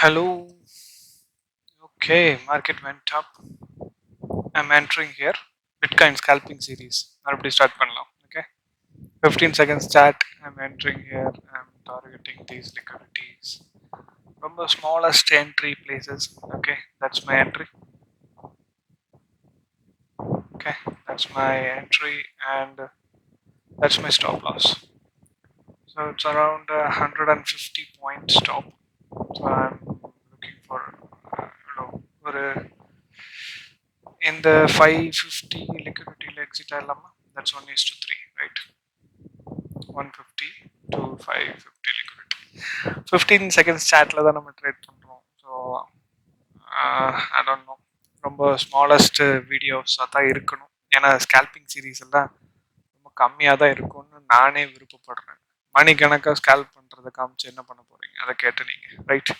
Hello. Okay, market went up. I'm entering here. Bitcoin scalping series. மறுபடியும் start பண்ணலாம். Okay. 15 seconds chat. I'm entering here. I'm targeting these liquidities. From the smallest entry places. Okay, that's my entry. Okay, that's my entry and that's my stop loss. So it's around 150 point stop. So I'm looking for ஒரு in the 550 liquidity exit ஆயிடலாமா? That's 1:3, right? 150 to 550 liquidity. 15 seconds chatல தான் நம்ம trade பண்றோம். So I don't no, ரொம்ப smallest வீடியோஸாக தான் இருக்கணும். ஏன்னா scalping series எல்லாம் ரொம்ப கம்மியாக தான் இருக்கும்னு நானே விருப்பப்படுறேன். மணிக்கணக்காக ஸ்கேல்ப் பண்ணுறதை காமிச்சு என்ன பண்ண போறீங்க, அதை கேட்டு நீங்கள் right.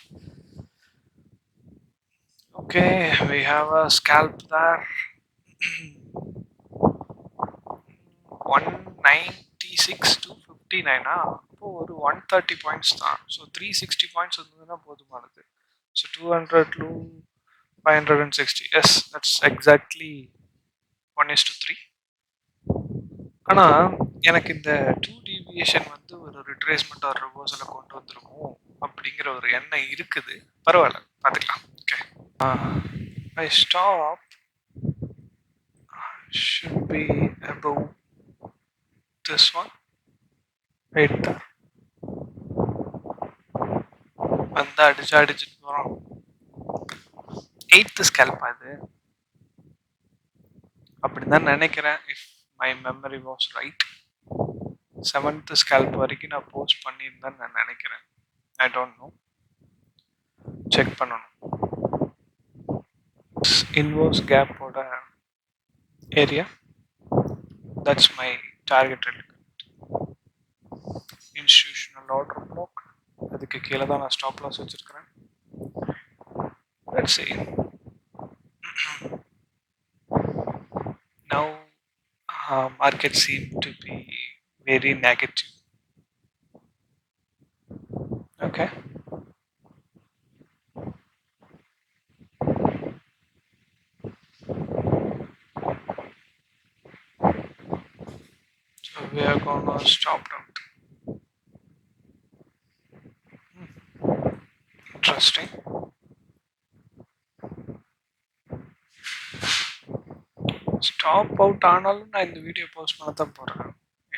Okay, we have a scalp there. 196 to 59. அப்போ ஒரு 130 பாயிண்ட்ஸ் தான். ஸோ 360 பாயிண்ட்ஸ் இருந்ததுன்னா போதுமானது. So 200 to 560. Yes, that's exactly 1:3. ஆனால் எனக்கு இந்த 2 டீவியேஷன் வந்து ஒரு ரிட்ரேஸ்மெண்ட் ஆர் ரிவர்சலை கொண்டு வந்துருமோ அப்படிங்கிற ஒரு எண்ணம் இருக்குது. பரவாயில்ல, பார்த்துக்கலாம். Okay, my stop should be above this one right there. வந்து அடிச்சுட்டு போகிறோம். 8th ஸ்கேல்ப் அது அப்படிதான் நினைக்கிறேன், if my memory was right. 7th scalp வரைக்கும் நான் போஸ்ட் பண்ணியிருந்தேன்னு நான் நினைக்கிறேன். ஐ டோன்ட் நோ, செக் பண்ணணும். இன்வர்ஸ் கேப்போட area, that's my targeted institutional order block. அதுக்கு கீழே தான் நான் ஸ்டாப் லாஸ் வச்சிருக்கிறேன். Let's see. Now market seem to be very negative. Okay, so we are gonna stop out. Interesting. Stop out ஆனாலும் நான் இந்த வீடியோ போஸ்ட் பண்ண தான் போகிறேன்.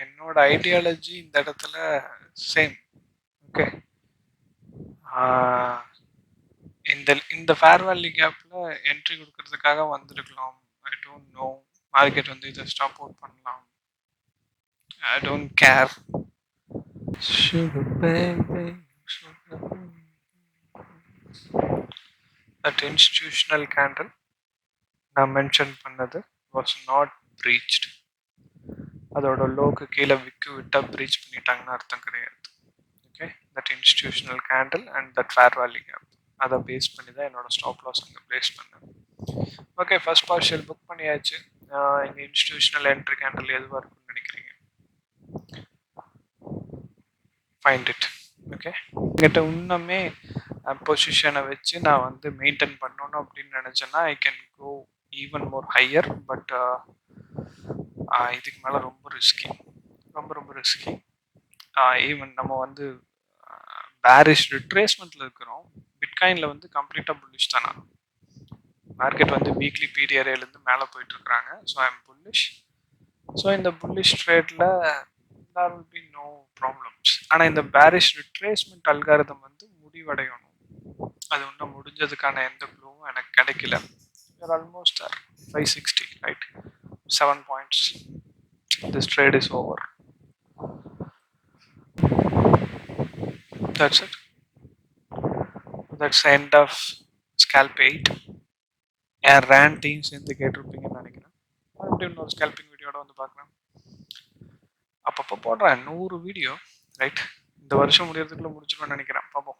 என்னோட ஐடியாலஜி இந்த இடத்துல சேம். ஓகே, இந்த ஃபேர் வேல்யூ கேப்பில் என்ட்ரி கொடுக்கறதுக்காக வந்திருக்கலாம். ஐ டோன்ட் நோ, மார்க்கெட் வந்து இதை ஸ்டாப் அவுட் பண்ணலாம். I don't care. That institutional candle நான் மென்ஷன் பண்ணது வாஸ் நாட் பிரீச்ட். அதோட லோக்கு கீழே விற்க விட்டா பிரீச் பண்ணிட்டாங்கன்னு அர்த்தம் கிடையாது. Okay, that institutional candle and that fair value gap, அதை பேஸ் பண்ணி தான் என்னோட ஸ்டாப் லாஸ் அங்கே பிளேஸ் பண்ணேன். ஓகே, ஃபர்ஸ்ட் பார்ஷியல் புக் பண்ணியாச்சு. இங்கே இன்ஸ்டிடியூஷனல் என்ட்ரி கேண்டில் எதுவாக இருக்குன்னு நினைக்கிறீங்க? Find it. ஓகே, என்கிட்ட இன்னுமே பொசிஷனை வச்சு நான் வந்து மெயின்டைன் பண்ணணும் அப்படின்னு நினச்சேன்னா I can go even more higher. But இதுக்கு மேலே ரொம்ப ரிஸ்கி, ரொம்ப ரிஸ்கி. ஈவன் நம்ம வந்து பேரிஷ் ரிட்ரேஸ்மெண்ட்டில் இருக்கிறோம். பிட்காயினில் வந்து கம்ப்ளீட்டாக புல்லிஷ் தானா. மார்க்கெட் வந்து வீக்லி பிடிஆர்ஏலேருந்து மேலே போயிட்டுருக்குறாங்க. So I am bullish. So இந்த புல்லிஷ் ட்ரேடில் there will be no problems. ஆனால் இந்த பேரிஷ் ரிட்ரேஸ்மெண்ட் அல்காரிதம் வந்து முடிவடையணும். அது இன்னும் முடிஞ்சதுக்கான எந்த க்ளூவும் எனக்கு கிடைக்கல. You're almost there. 560, right? 7 points. This trade is over. That's it. That's the end of scalp 8. என் ரேண்டையும் சேர்ந்து கேட்டிருப்பீங்கன்னு நினைக்கிறேன். மறுபடியும் இன்னொரு ஸ்கேல்பிங் வீடியோட வந்து பார்க்குறேன். அப்பப்போ போடுறேன் 100 வீடியோ, ரைட்? இந்த வருஷம் முடியறதுக்குள்ள முடிச்சிடுவேன்னு நினைக்கிறேன். பார்ப்போம்.